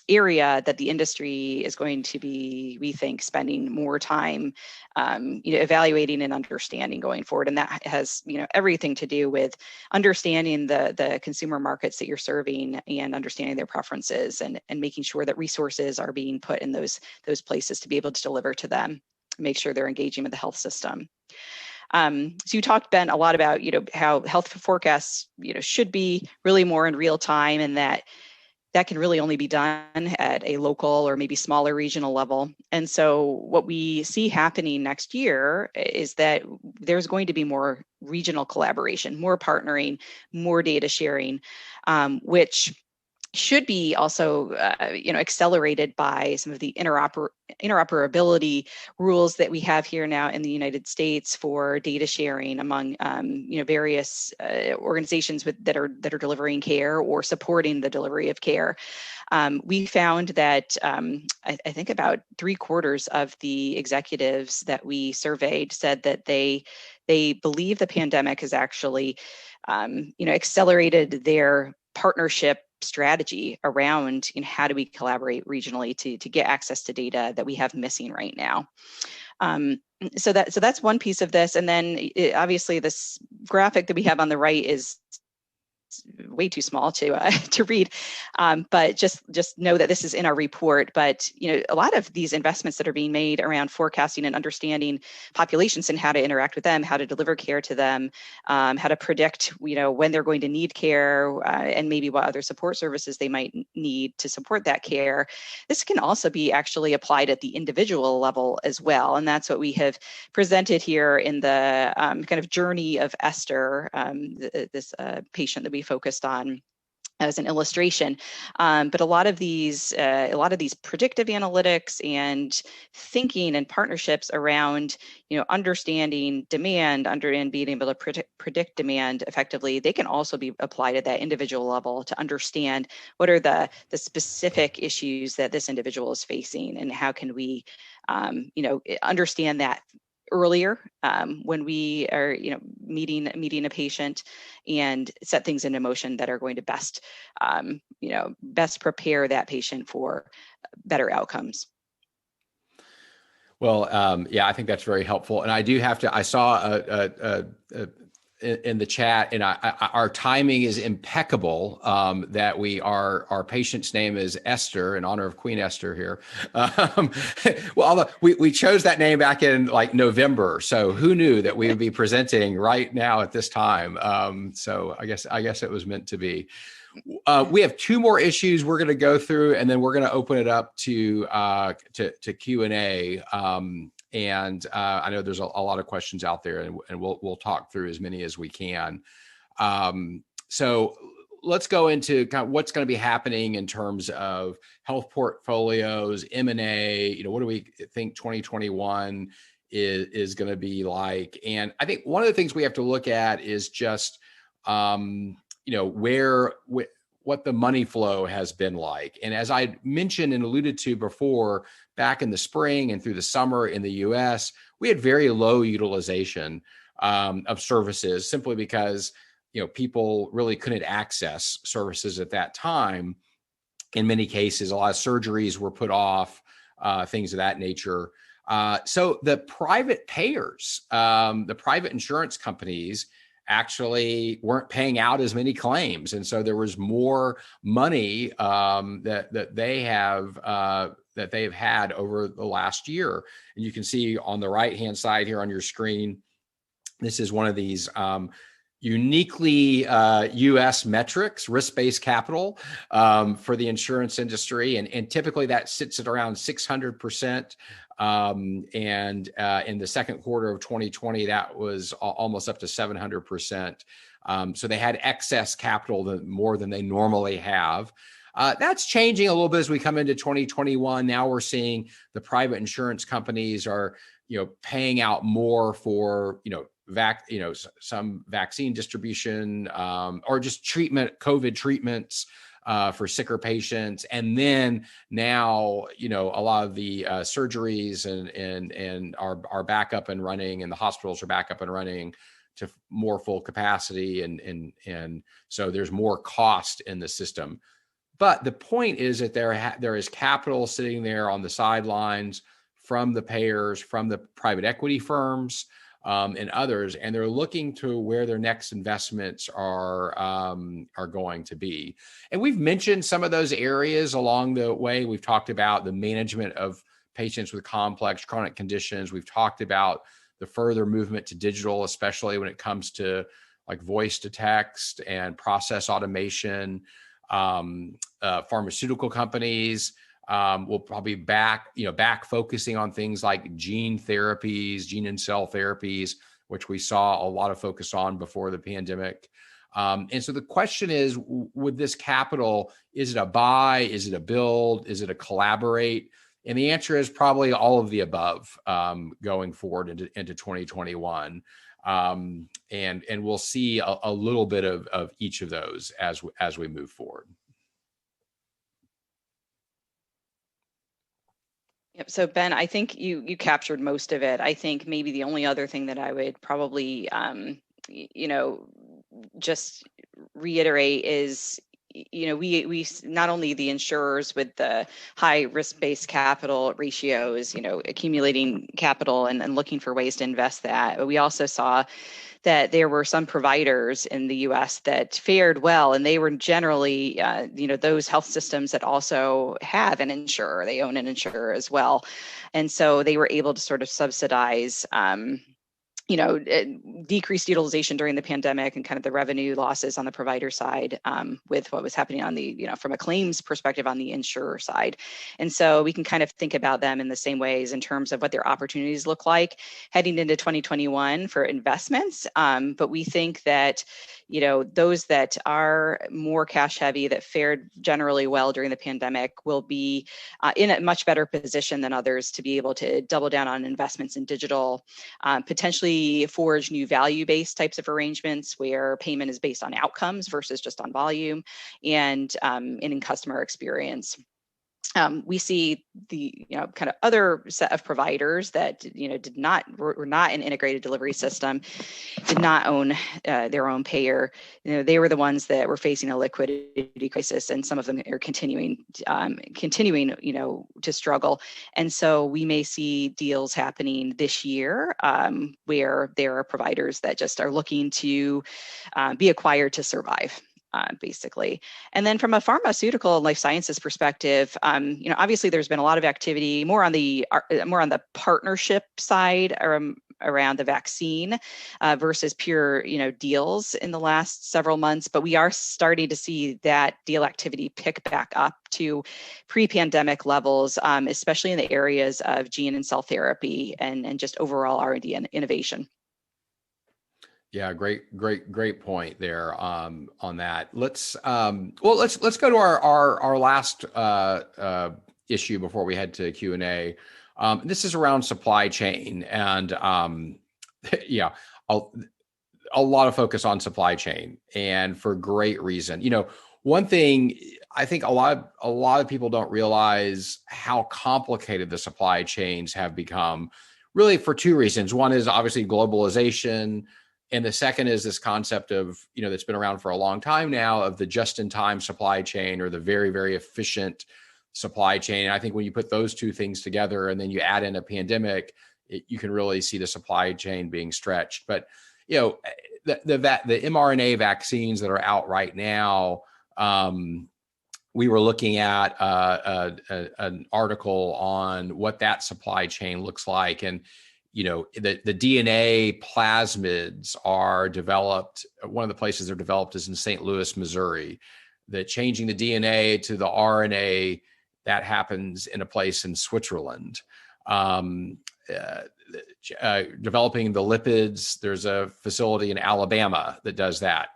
Speaker 3: area that the industry is going to be, we think, spending more time evaluating and understanding going forward. And that has everything to do with understanding the consumer markets that you're serving and understanding their preferences and making sure that resources are being put in those places to be able to deliver to them, make sure they're engaging with the health system. So you talked, Ben, a lot about how health forecasts should be really more in real time, and that can really only be done at a local or maybe smaller regional level. And so what we see happening next year is that there's going to be more regional collaboration, more partnering, more data sharing, which should be also accelerated by some of the interoperability rules that we have here now in the United States for data sharing among various organizations that are delivering care or supporting the delivery of care. We found that I think about 3/4 of the executives that we surveyed said that they believe the pandemic has actually accelerated their partnership strategy around how do we collaborate regionally to get access to data that we have missing right now. So that's one piece of this. And then obviously this graphic that we have on the right is way too small to read, but just know that this is in our report. But a lot of these investments that are being made around forecasting and understanding populations and how to interact with them, how to deliver care to them, how to predict when they're going to need care, and maybe what other support services they might need to support that care. This can also be actually applied at the individual level as well, and that's what we have presented here in the kind of journey of Esther, this patient that we focused on as an illustration. But a lot of these predictive analytics and thinking and partnerships around understanding demand and being able to predict demand effectively, they can also be applied at that individual level to understand what are the specific issues that this individual is facing, and how can we understand that earlier when we are meeting a patient, and set things into motion that are going to best prepare that patient for better outcomes.
Speaker 2: Well, yeah, I think that's very helpful. And I do have to, I saw in the chat, and our timing is impeccable, that our patient's name is Esther, in honor of Queen Esther here. Well, we chose that name back in like November. So who knew that we would be presenting right now at this time? So I guess it was meant to be. We have 2 more issues we're going to go through, and then we're going to open it up to Q&A. And I know there's a lot of questions out there, and we'll talk through as many as we can. So let's go into kind of what's going to be happening in terms of health portfolios, M&A. What do we think 2021 is going to be like? And I think one of the things we have to look at is just what the money flow has been like. And as I mentioned and alluded to before, back in the spring and through the summer in the US, we had very low utilization of services, simply because people really couldn't access services at that time. In many cases, a lot of surgeries were put off, things of that nature. So the private payers, the private insurance companies, actually weren't paying out as many claims, and so there was more money that they have had over the last year. And you can see on the right hand side here on your screen, this is one of these uniquely U.S. metrics, risk-based capital for the insurance industry, and typically that sits at around 600%. And in the second quarter of 2020, that was almost up to 700%. So they had excess capital more than they normally have. That's changing a little bit as we come into 2021. Now we're seeing the private insurance companies are, paying out more for, some vaccine distribution or just COVID treatments for sicker patients. And then now, a lot of the surgeries and are back up and running, and the hospitals are back up and running to more full capacity. And so there's more cost in the system. But the point is that there is capital sitting there on the sidelines from the payers, from the private equity firms, and others, and they're looking to where their next investments are going to be. And we've mentioned some of those areas along the way. We've talked about the management of patients with complex chronic conditions. We've talked about the further movement to digital, especially when it comes to like voice to text and process automation. Pharmaceutical companies will probably back focusing on things like gene therapies, gene and cell therapies, which we saw a lot of focus on before the pandemic. And so the question is, with this capital, is it a buy? Is it a build? Is it a collaborate? And the answer is probably all of the above going forward into 2021. And we'll see a little bit of each of those as we move forward.
Speaker 3: Yep. So Ben, I think you captured most of it. I think maybe the only other thing that I would probably, just reiterate is, we not only the insurers with the high risk-based capital ratios, accumulating capital and looking for ways to invest that, but we also saw that there were some providers in the U.S. that fared well, and they were generally, those health systems that also have an insurer. They own an insurer as well, and so they were able to sort of subsidize decreased utilization during the pandemic and kind of the revenue losses on the provider side with what was happening on the, from a claims perspective on the insurer side. And so we can kind of think about them in the same ways in terms of what their opportunities look like heading into 2021 for investments. But we think that, those that are more cash heavy, that fared generally well during the pandemic, will be in a much better position than others to be able to double down on investments in digital, potentially forge new value-based types of arrangements where payment is based on outcomes versus just on volume, and in customer experience. We see the kind of other set of providers that were not an integrated delivery system, did not own their own payer. They were the ones that were facing a liquidity crisis, and some of them are continuing to struggle. And so we may see deals happening this year where there are providers that just are looking to be acquired to survive. Basically. And then from a pharmaceutical and life sciences perspective, obviously there's been a lot of activity more on the partnership side around the vaccine versus pure, deals in the last several months. But we are starting to see that deal activity pick back up to pre-pandemic levels, especially in the areas of gene and cell therapy and just overall R&D and innovation.
Speaker 2: Yeah, great point there on that. Let's go to our last issue before we head to Q&A. This is around supply chain, and a lot of focus on supply chain, and for great reason. One thing I think a lot of people don't realize how complicated the supply chains have become, really for two reasons. One is obviously globalization. And the second is this concept of, that's been around for a long time now, of the just-in-time supply chain, or the very, very efficient supply chain. And I think when you put those two things together and then you add in a pandemic, you can really see the supply chain being stretched. But, the mRNA vaccines that are out right now, we were looking at an article on what that supply chain looks like. And the DNA plasmids are developed. One of the places they're developed is in St. Louis, Missouri. That changing the DNA to the RNA, that happens in a place in Switzerland. Developing the lipids, there's a facility in Alabama that does that.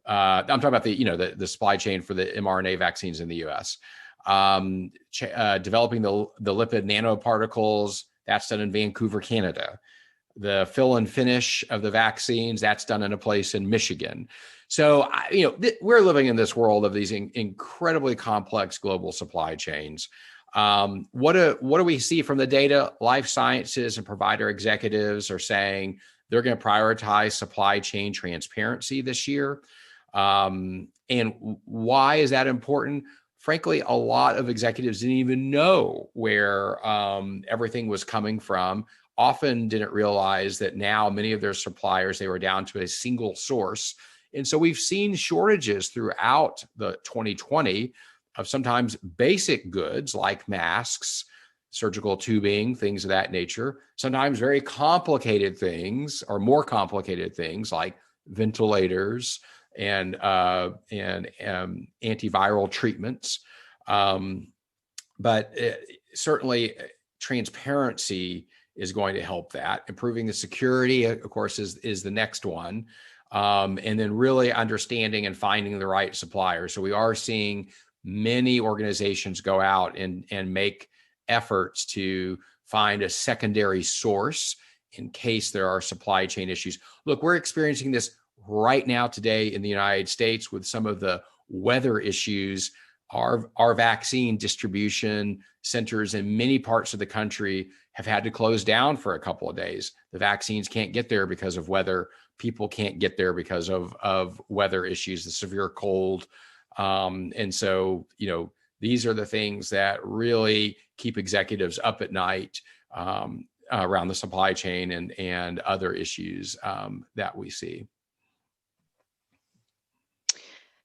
Speaker 2: I'm talking about the supply chain for the mRNA vaccines in the U.S. Developing the lipid nanoparticles, that's done in Vancouver, Canada. The fill and finish of the vaccines, that's done in a place in Michigan. So, we're living in this world of these incredibly complex global supply chains. What do we see from the data? Life sciences and provider executives are saying they're going to prioritize supply chain transparency this year. And why is that important? Frankly, a lot of executives didn't even know where everything was coming from. Often didn't realize that now many of their suppliers, they were down to a single source. And so we've seen shortages throughout the 2020 of sometimes basic goods like masks, surgical tubing, things of that nature, sometimes very complicated things or more complicated things like ventilators and antiviral treatments. But certainly transparency is going to help that. Improving the security, of course, is the next one. And then really understanding and finding the right suppliers. So we are seeing many organizations go out and make efforts to find a secondary source in case there are supply chain issues. Look, we're experiencing this right now today in the United States with some of the weather issues. Our vaccine distribution centers in many parts of the country have had to close down for a couple of days. The vaccines can't get there because of weather. People can't get there because of weather issues, the severe cold. And so, these are the things that really keep executives up at night around the supply chain and other issues that we see.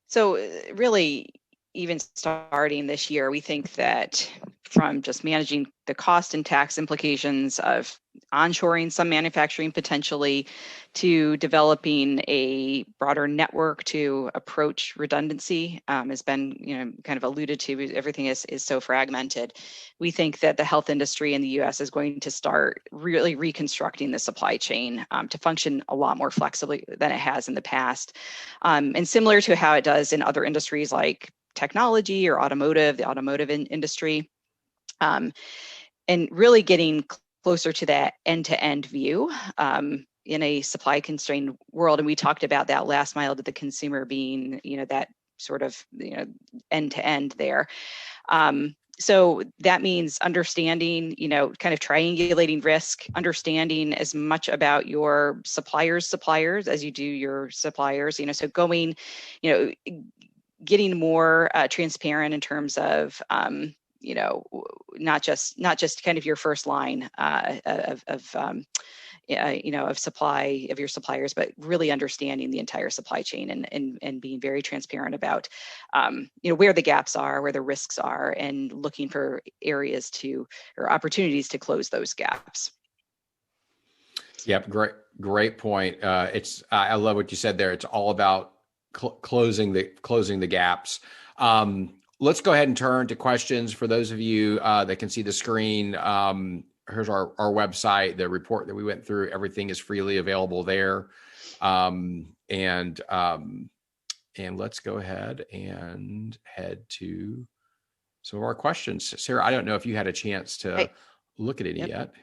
Speaker 3: So really, even starting this year, we think that from just managing the cost and tax implications of onshoring some manufacturing potentially to developing a broader network to approach redundancy, has been, kind of alluded to, everything is so fragmented. We think that the health industry in the US is going to start really reconstructing the supply chain to function a lot more flexibly than it has in the past. And similar to how it does in other industries like technology or the automotive industry. And really getting closer to that end-to-end view in a supply constrained world. And we talked about that last mile to the consumer being, that sort of, end-to-end there. So that means understanding, kind of triangulating risk, understanding as much about your suppliers as you do your suppliers, so going, getting more transparent in terms of, not just kind of your first line of supply of your suppliers, but really understanding the entire supply chain and being very transparent about, where the gaps are, where the risks are, and looking for areas or opportunities to close those gaps.
Speaker 2: Yep, great point. I love what you said there. It's all about closing the gaps. Let's go ahead and turn to questions for those of you that can see the screen. Here's our website, the report that we went through. Everything is freely available there. And let's go ahead and head to some of our questions. Sarah, I don't know if you had a chance to look at any yet.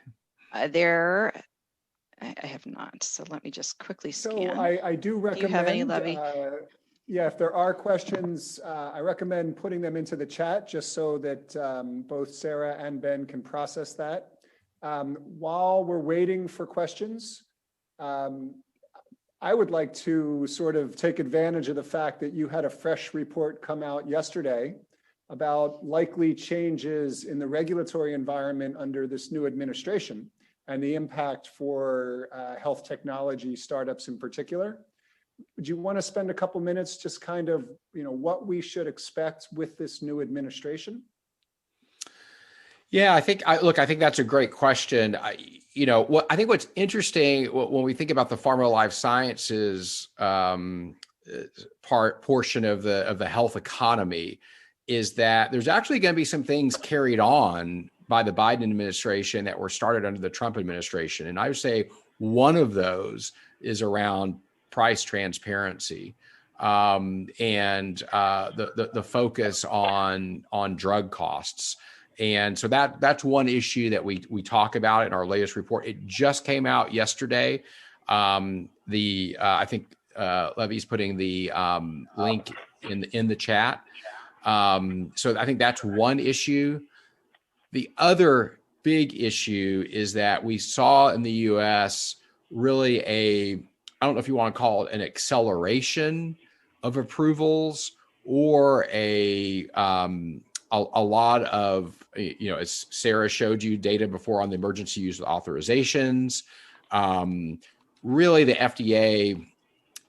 Speaker 3: I have not. So let me just quickly scan.
Speaker 4: So I do recommend. Do you have any,
Speaker 3: Levy?
Speaker 4: Yeah, if there are questions, I recommend putting them into the chat just so that both Sarah and Ben can process that. While we're waiting for questions, I would like to sort of take advantage of the fact that you had a fresh report come out yesterday about likely changes in the regulatory environment under this new administration and the impact for health technology startups in particular. Would you want to spend a couple minutes just kind of, what we should expect with this new administration?
Speaker 2: Yeah, I think that's a great question. I think what's interesting when we think about the pharma life sciences portion of the health economy is that there's actually going to be some things carried on by the Biden administration that were started under the Trump administration. And I would say one of those is around price transparency. and the focus on drug costs. And so that's one issue that we talk about in our latest report. It just came out yesterday. I think Levy's putting the link in the chat. So I think that's one issue. The other big issue is that we saw in the U.S. really I don't know if you want to call it an acceleration of approvals or a lot of, as Sarah showed you data before on the emergency use authorizations. Really, the FDA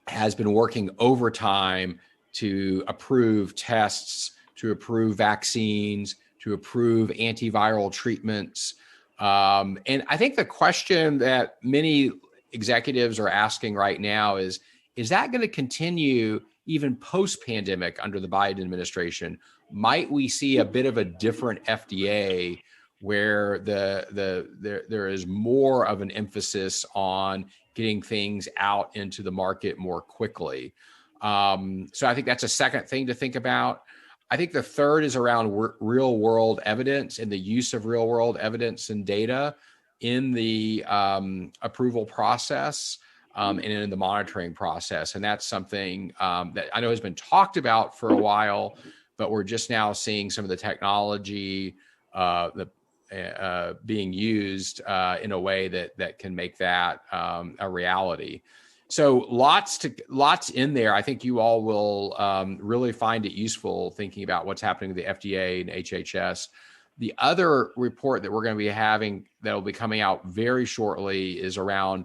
Speaker 2: has been working overtime to approve tests, to approve vaccines, to approve antiviral treatments. And I think the question that many executives are asking right now is that going to continue even post-pandemic under the Biden administration? Might we see a bit of a different FDA where there is more of an emphasis on getting things out into the market more quickly? So I think that's a second thing to think about. I think the third is around real world evidence and the use of real world evidence and data in the approval process and in the monitoring process. And that's something that I know has been talked about for a while, but we're just now seeing some of the technology being used in a way that can make that a reality. So lots in there. I think you all will really find it useful thinking about what's happening to the FDA and HHS. The other report that we're going to be having that will be coming out very shortly is around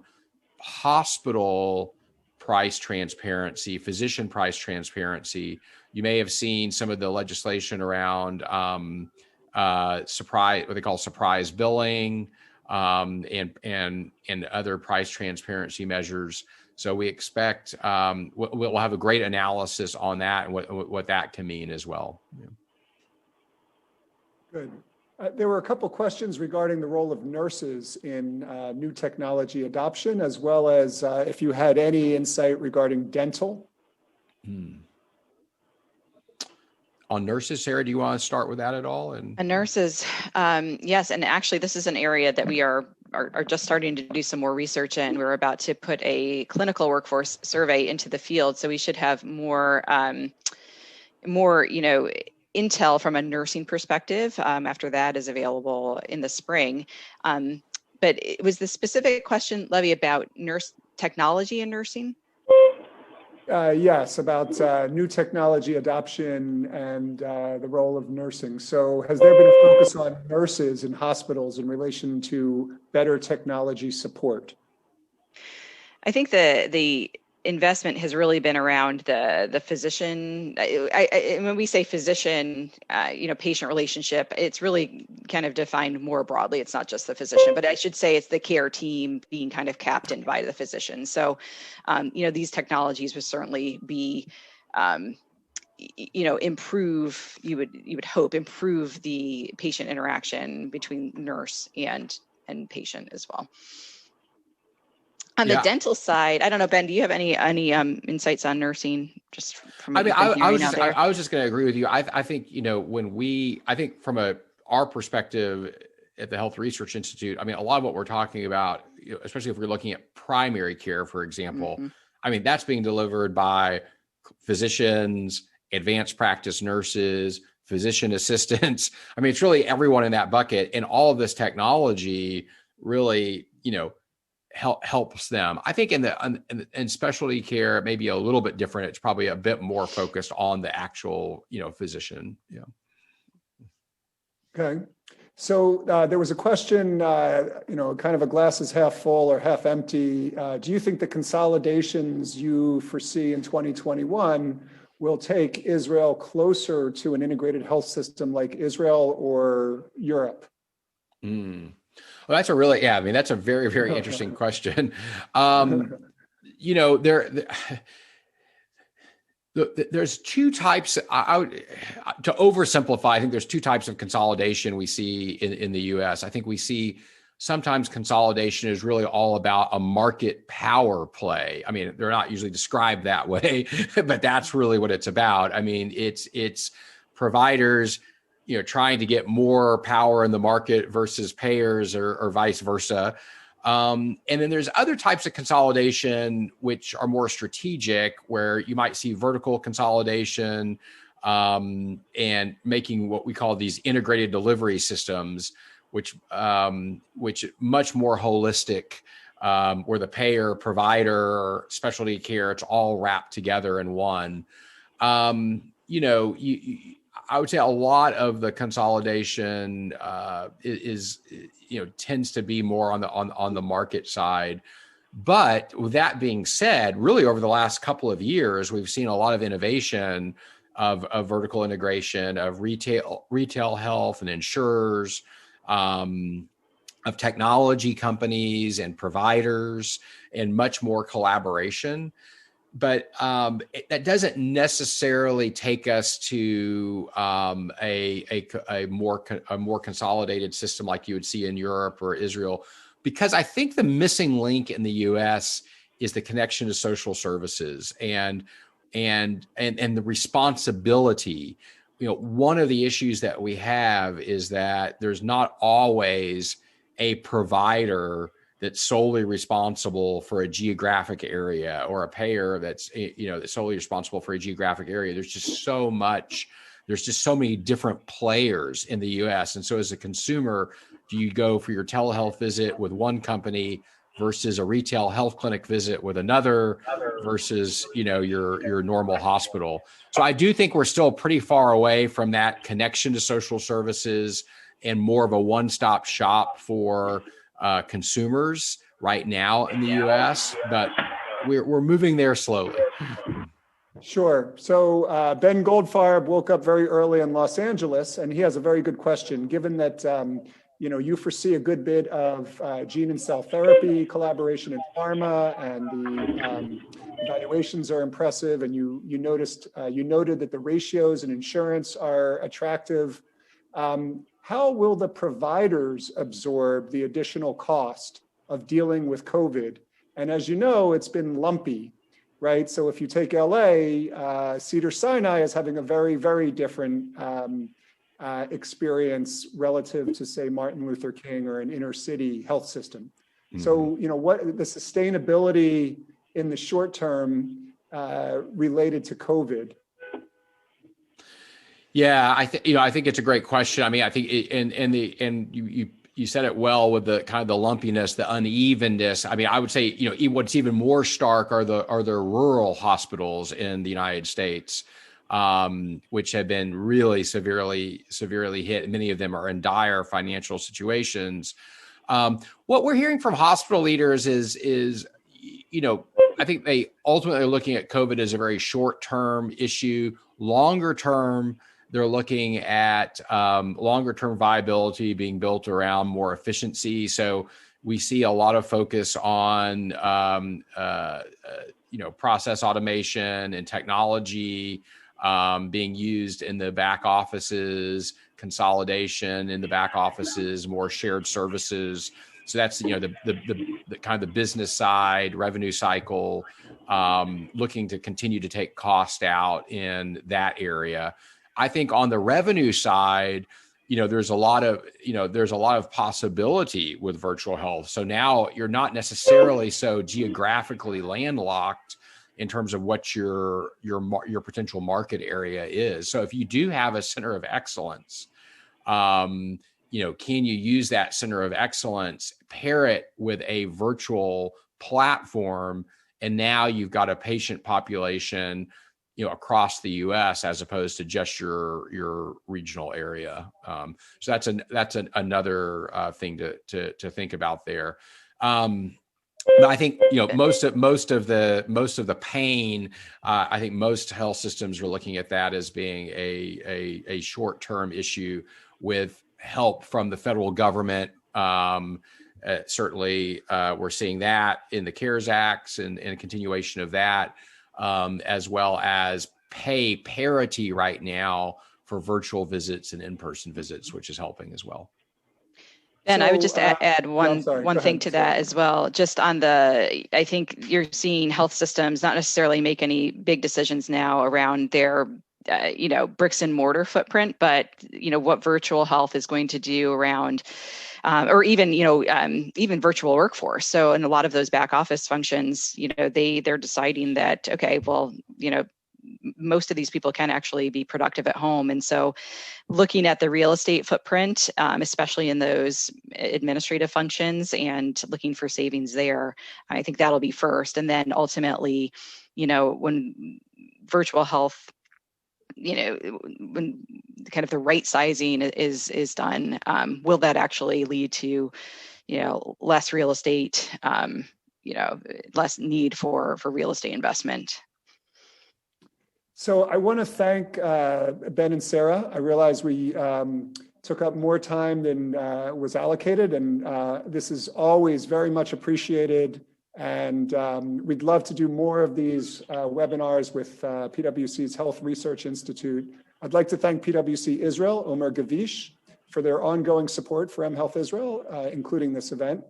Speaker 2: hospital price transparency, physician price transparency. You may have seen some of the legislation around what they call surprise billing and other price transparency measures. So we expect we'll have a great analysis on that and what that can mean as well. Yeah.
Speaker 4: Good. There were a couple questions regarding the role of nurses in new technology adoption, as well as if you had any insight regarding dental.
Speaker 2: On nurses, Sarah, do you want to start with that at all? And
Speaker 3: nurses, yes, and actually this is an area that we are just starting to do some more research in. We're about to put a clinical workforce survey into the field, so we should have more intel from a nursing perspective after that is available in the spring. But it was the specific question, Levy, about nurse technology in nursing?
Speaker 4: Yes, about new technology adoption and the role of nursing. So has there been a focus on nurses in hospitals in relation to better technology support?
Speaker 3: I think the investment has really been around the physician. When we say physician, patient relationship, it's really kind of defined more broadly. It's not just the physician, but I should say it's the care team being kind of captained by the physician. So, these technologies would certainly be, improve. You would hope improve the patient interaction between nurse and patient as well. On the dental side, I don't know, Ben, do you have any insights on nursing? Just from
Speaker 2: I was just going to agree with you. I think I think from our perspective at the Health Research Institute, a lot of what we're talking about, especially if we're looking at primary care, for example, that's being delivered by physicians, advanced practice nurses, physician assistants. It's really everyone in that bucket, and all of this technology really, helps them. I think in specialty care, maybe a little bit different. It's probably a bit more focused on the actual, physician. Yeah.
Speaker 4: Okay. So there was a question, kind of a glass is half full or half empty. Do you think the consolidations you foresee in 2021 will take Israel closer to an integrated health system like Israel or Europe?
Speaker 2: Well, that's that's a very, very interesting question. There's two types. To oversimplify, I think there's two types of consolidation we see in the U.S. I think we see sometimes consolidation is really all about a market power play. I mean, they're not usually described that way, but that's really what it's about. I mean, it's providers, trying to get more power in the market versus payers or vice versa. And then there's other types of consolidation, which are more strategic, where you might see vertical consolidation and making what we call these integrated delivery systems, which much more holistic, where the payer, provider, specialty care, it's all wrapped together in one. I would say a lot of the consolidation tends to be more on the market side. But with that being said, really over the last couple of years, we've seen a lot of innovation of vertical integration of retail health and insurers, of technology companies and providers, and much more collaboration. But that doesn't necessarily take us to a more consolidated system like you would see in Europe or Israel, because I think the missing link in the U.S. is the connection to social services and the responsibility. One of the issues that we have is that there's not always a provider that's solely responsible for a geographic area, or a payer that's solely responsible for a geographic area. There's just so many different players in the US. And so as a consumer, do you go for your telehealth visit with one company versus a retail health clinic visit with another versus, your normal hospital? So I do think we're still pretty far away from that connection to social services and more of a one-stop shop for consumers right now in the US, but we're moving there slowly.
Speaker 4: Sure. So Ben Goldfarb woke up very early in Los Angeles, and he has a very good question. Given that you foresee a good bit of gene and cell therapy collaboration in pharma, and the evaluations are impressive, and you noted that the ratios in insurance are attractive. How will the providers absorb the additional cost of dealing with COVID? And as you know, it's been lumpy, right? So if you take LA, Cedars-Sinai is having a very, very different experience relative to, say, Martin Luther King or an inner city health system. Mm-hmm. So, what the sustainability in the short term related to COVID?
Speaker 2: Yeah, I think it's a great question. I mean, I think you said it well with the kind of the lumpiness, the unevenness. I mean, I would say, what's even more stark are the rural hospitals in the United States, which have been really severely hit. Many of them are in dire financial situations. What we're hearing from hospital leaders is I think they ultimately are looking at COVID as a very short-term issue. Longer term, they're looking at longer-term viability being built around more efficiency. So we see a lot of focus on process automation and technology being used in the back offices, consolidation in the back offices, more shared services. So that's the kind of the business side, revenue cycle, looking to continue to take cost out in that area. I think on the revenue side, there's a lot of possibility with virtual health. So now you're not necessarily so geographically landlocked in terms of what your potential market area is. So if you do have a center of excellence, can you use that center of excellence, pair it with a virtual platform, and now you've got a patient population across the U.S. as opposed to just your regional area. So that's another thing to think about there. But I think most of the pain. I think most health systems are looking at that as being a short-term issue with help from the federal government. Certainly, we're seeing that in the CARES Acts and a continuation of that. As well as pay parity right now for virtual visits and in-person visits, which is helping as well.
Speaker 3: Ben, I would just
Speaker 4: So,
Speaker 3: add one
Speaker 4: sorry.
Speaker 3: one
Speaker 4: Go
Speaker 3: thing
Speaker 4: ahead,
Speaker 3: to
Speaker 4: Sarah.
Speaker 3: that as well. Just on the, I think you're seeing health systems not necessarily make any big decisions now around their, bricks and mortar footprint, but what virtual health is going to do around, or even even virtual workforce. So in a lot of those back office functions, they're deciding that, okay, well, most of these people can actually be productive at home, and so looking at the real estate footprint, especially in those administrative functions, and looking for savings there, I think that'll be first. And then ultimately, when virtual health, when kind of the right sizing is done, will that actually lead to, less real estate, less need for real estate investment?
Speaker 4: So I want to thank Ben and Sarah. I realize we took up more time than was allocated, and this is always very much appreciated. And we'd love to do more of these webinars with PWC's Health Research Institute. I'd like to thank PWC Israel, Omer Gavish, for their ongoing support for mHealth Israel, including this event.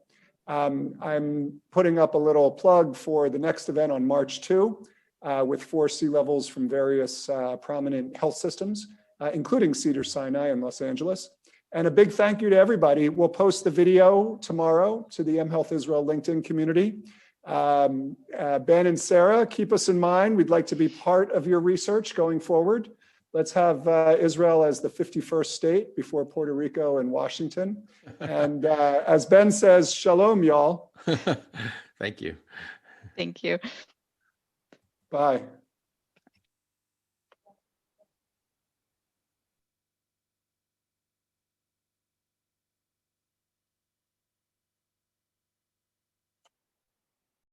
Speaker 4: I'm putting up a little plug for the next event on March 2. With 4 C-levels from various prominent health systems, including Cedars-Sinai in Los Angeles. And a big thank you to everybody. We'll post the video tomorrow to the mHealth Israel LinkedIn community. Ben and Sarah, keep us in mind. We'd like to be part of your research going forward. Let's have Israel as the 51st state before Puerto Rico and Washington. And as Ben says, shalom, y'all.
Speaker 2: Thank you.
Speaker 3: Thank you.
Speaker 4: Bye.